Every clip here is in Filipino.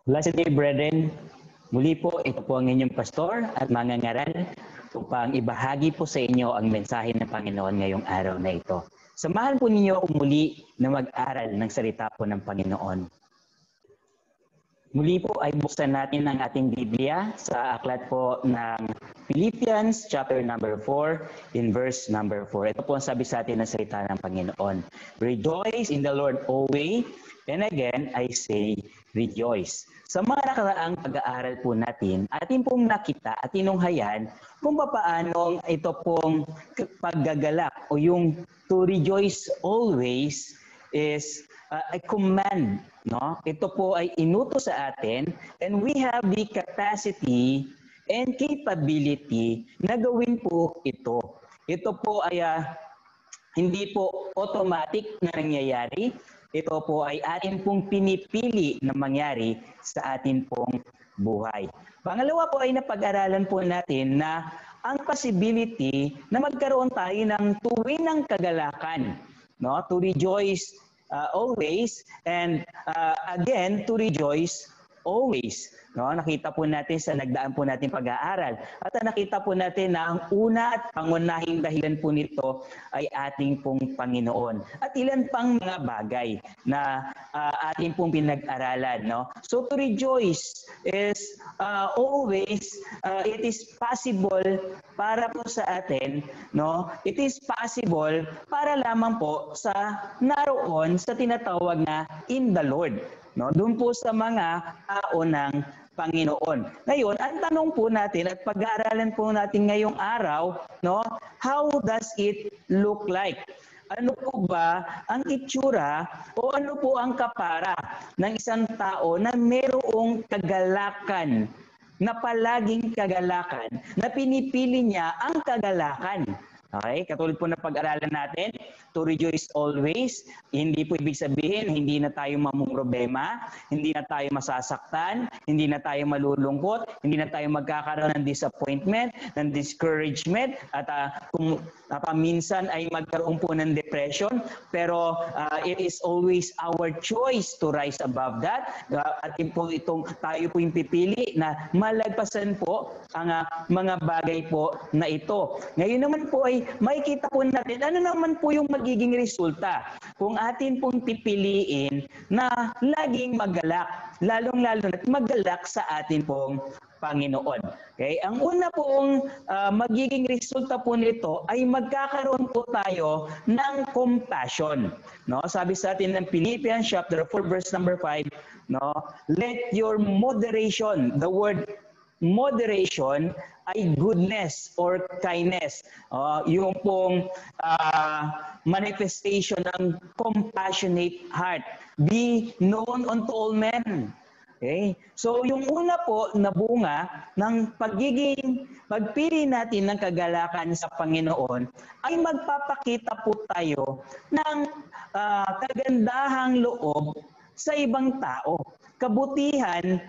Blessed day, brethren. Muli po, ito po ang inyong pastor at mangangaral upang ibahagi po sa inyo ang mensahe ng Panginoon ngayong araw na ito. Samahan po ninyo ako muli na mag-aral ng salita po ng Panginoon. Muli po ay buksan natin ang ating Biblia sa aklat po ng Philippians chapter number 4 in verse number 4. Ito po ang sabi sa atin ng salita ng Panginoon. Rejoice in the Lord always, and again I say rejoice. Sa mga nakaraang pag-aaral po natin, atin pong nakita at tinunghayan kung paano ito pong paggagalak o yung to rejoice always is a command, no? Ito po ay inutos sa atin, and we have the capacity and capability na gawin po ito. Ito po ay hindi po automatic na nangyayari. Ito po ay atin pong pinipili na mangyari sa atin pong buhay. Pangalawa po ay napag-aralan po natin na ang possibility na magkaroon tayo ng tuwinang kagalakan, no? To rejoice always, and again, to rejoice always. No, nakita po natin sa nagdaan po natin pag-aaral. At nakita po natin na ang una at pangunahing dahilan po nito ay ating pong Panginoon. At ilan pang mga bagay na ating pong pinag-aralan. No? So to rejoice is always, it is possible para po sa atin, no? It is possible para lamang po sa naroon sa tinatawag na in the Lord. No? Doon po sa mga tao ng Panginoon. Ngayon, ang tanong po natin at pag-aaralan po natin ngayong araw, no? How does it look like? Ano po ba ang itsura o ano po ang kapara ng isang tao na mayroong kagalakan, na palaging kagalakan, na pinipili niya ang kagalakan? Okay, katulad po na pag-aralan natin, to rejoice always, hindi po ibig sabihin, hindi na tayo mamumroblema, hindi na tayo masasaktan, hindi na tayo malulungkot, hindi na tayo magkakaroon ng disappointment, ng discouragement, at kung minsan ay magkaroon po ng depression, pero it is always our choice to rise above that. At po tayo po yung pipili na malagpasan po ang mga bagay po na ito. Ngayon naman po ay makikita po natin ano naman po yung magiging resulta kung atin pong pipiliin na laging magalak, lalong-lalo na magalak sa atin pong Panginoon. Okay? Ang una pong magiging resulta po nito ay magkakaroon po tayo ng compassion. No? Sabi sa atin ng Philippians chapter 4 verse number 5, no? Let your moderation, the word moderation ay goodness or kindness. Yung pong manifestation ng compassionate heart. Be known unto all men. Okay? So yung una po na bunga ng pagpili natin ng kagalakan sa Panginoon ay magpapakita po tayo ng kagandahang loob sa ibang tao. Kabutihan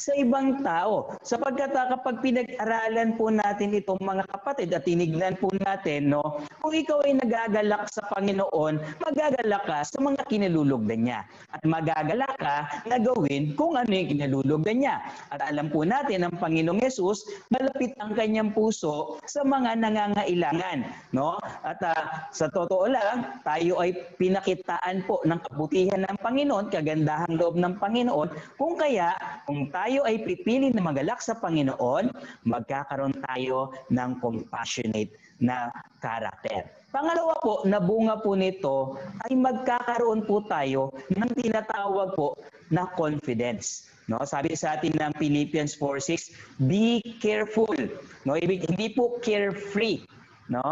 sa ibang tao. Sapagkat kapag pinag-aralan po natin itong mga kapatid at tinignan po natin, no, kung ikaw ay nagagalak sa Panginoon, magagalak ka sa mga kinalulugdan niya. At magagalak ka na gawin kung ano yung kinalulugdan niya. At alam po natin, ang Panginoong Yesus, malapit ang kanyang puso sa mga nangangailangan. No? At sa totoo lang, tayo ay pinakitaan po ng kabutihan ng Panginoon, kagandahang loob ng Panginoon. Kung tayo ay pipili na magalak sa Panginoon, magkakaroon tayo ng compassionate na karakter. Pangalawa po, na bunga po nito ay magkakaroon po tayo ng tinatawag po na confidence. No, sabi sa atin ng Philippians 4:6, be careful. No, hindi po carefree, no?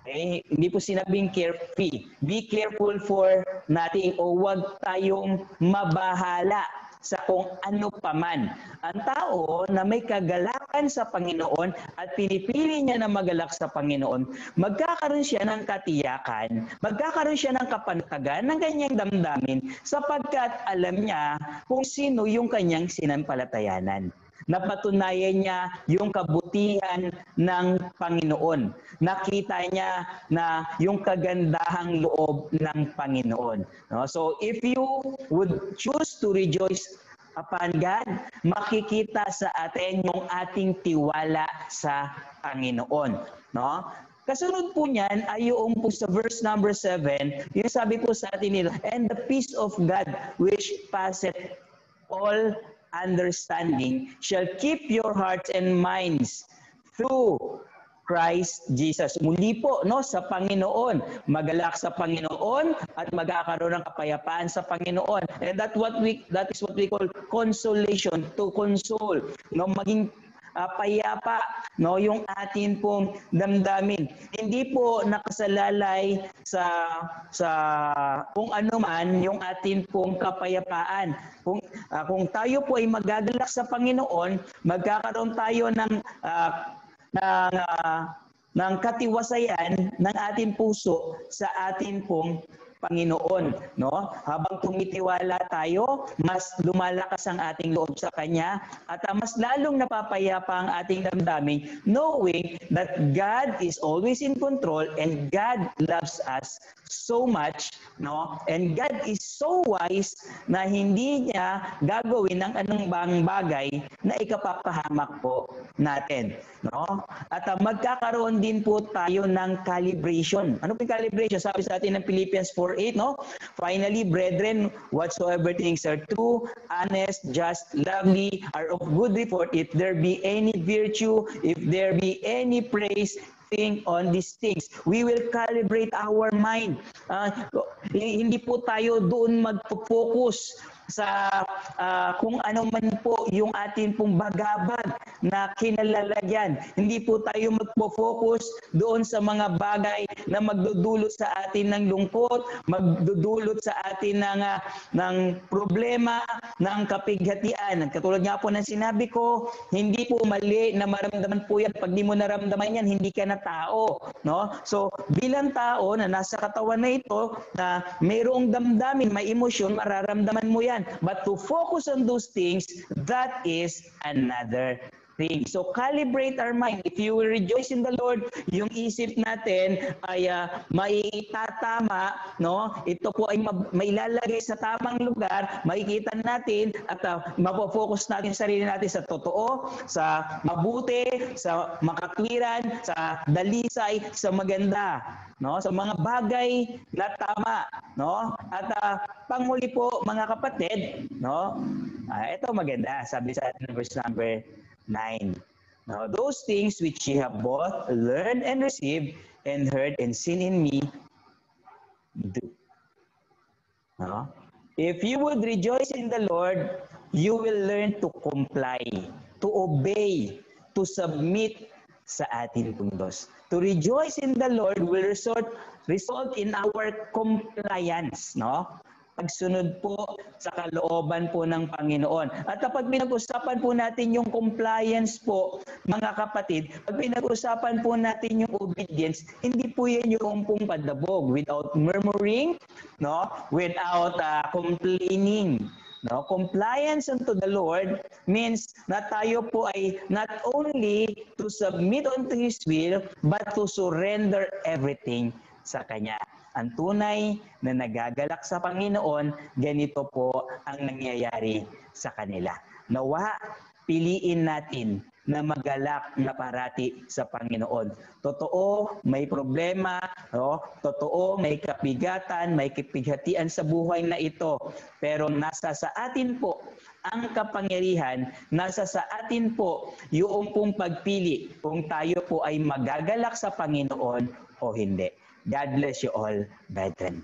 Hindi po sinabing carefree. Be careful for nothing, o huwag tayong mabahala sa kung ano paman. Ang tao na may kagalakan sa Panginoon at pinipili niya na magalak sa Panginoon, magkakaroon siya ng katiyakan, magkakaroon siya ng kapanatagan ng kanyang damdamin sapagkat alam niya kung sino yung kanyang sinampalatayanan. Napatunayan niya yung kabutihan ng Panginoon. Nakita niya na yung kagandahang loob ng Panginoon. No? So if you would choose to rejoice upon God, makikita sa atin yung ating tiwala sa Panginoon. No? Kasunod po niyan ay yung po sa verse number 7, yung sabi po sa atin nila, and the peace of God which passeth all understanding shall keep your hearts and minds through Christ Jesus. Muli po, no, sa Panginoon. Magalak sa Panginoon at magkakaroon ng kapayapaan sa Panginoon. And that is what we call consolation, to console. No, maging payapa, no, yung atin pong damdamin. Hindi po nakasalalay sa kung ano man yung atin pong kapayapaan. Kung tayo po ay magagalak sa Panginoon, magkakaroon tayo ng katiwasayan ng ating puso sa atin pong Panginoon, no? Habang tumitiwala tayo, mas lumalakas ang ating loob sa Kanya at mas lalong napapayapa ang ating damdamin, knowing that God is always in control and God loves us so much, no? And God is so wise na hindi niya gagawin ng anong bagay na ikapapahamak po natin, no? At magkakaroon din po tayo ng calibration. Ano po yung calibration? Sabi sa atin ng Philippians 4:8, no? Finally, brethren, whatsoever things are true, honest, just, lovely, are of good report, if there be any virtue, if there be any praise, think on these things. We will calibrate our mind. Hindi po tayo doon mag-focus sa kung ano man po yung atin pong bagabag na kinalalagyan. Hindi po tayo magpo-focus doon sa mga bagay na magdudulot sa atin ng lungkot, magdudulot sa atin ng problema, ng kapighatian. Katulad nga po ng sinabi ko, hindi po mali na maramdaman po yan. Pag di mo naramdaman yan, hindi ka na tao. No? So, bilang tao na nasa katawan na ito, na mayroong damdamin, may emosyon, mararamdaman mo yan. But to focus on those things, that is another thing. So calibrate our mind. If you will rejoice in the Lord, yung isip natin ay maitatama, no? Ito po ay mailalagay sa tamang lugar, makikita natin at mapofocus natin sa sarili natin sa totoo, sa mabuti, sa makatwiran, sa dalisay, sa maganda, no? Sa mga bagay na tama, no? At pangmuli po mga kapatid, no? Ito maganda, sabi sa atin verse number 9. Now, those things which ye have both learned and received and heard and seen in me, do. No? If you would rejoice in the Lord, you will learn to comply, to obey, to submit sa ating pong Diyos. To rejoice in the Lord will result in our compliance, no? Pagsunod po sa kalooban po ng Panginoon. At kapag pinag-usapan po natin yung compliance po, mga kapatid, pag pinag-usapan po natin yung obedience, hindi po yan yung pong padabog, without murmuring, no? Without complaining. No? Compliance unto the Lord means na tayo po ay not only to submit unto His will, but to surrender everything sa Kanya. Ang tunay na nagagalak sa Panginoon, ganito po ang nangyayari sa kanila. Nawa, piliin natin na magalak na parati sa Panginoon. Totoo, may problema, no? Totoo, may kapigatan, may kapighatian sa buhay na ito. Pero nasa sa atin po ang kapangyarihan, nasa sa atin po yung pong pagpili kung tayo po ay magagalak sa Panginoon o hindi. God bless you all, brethren.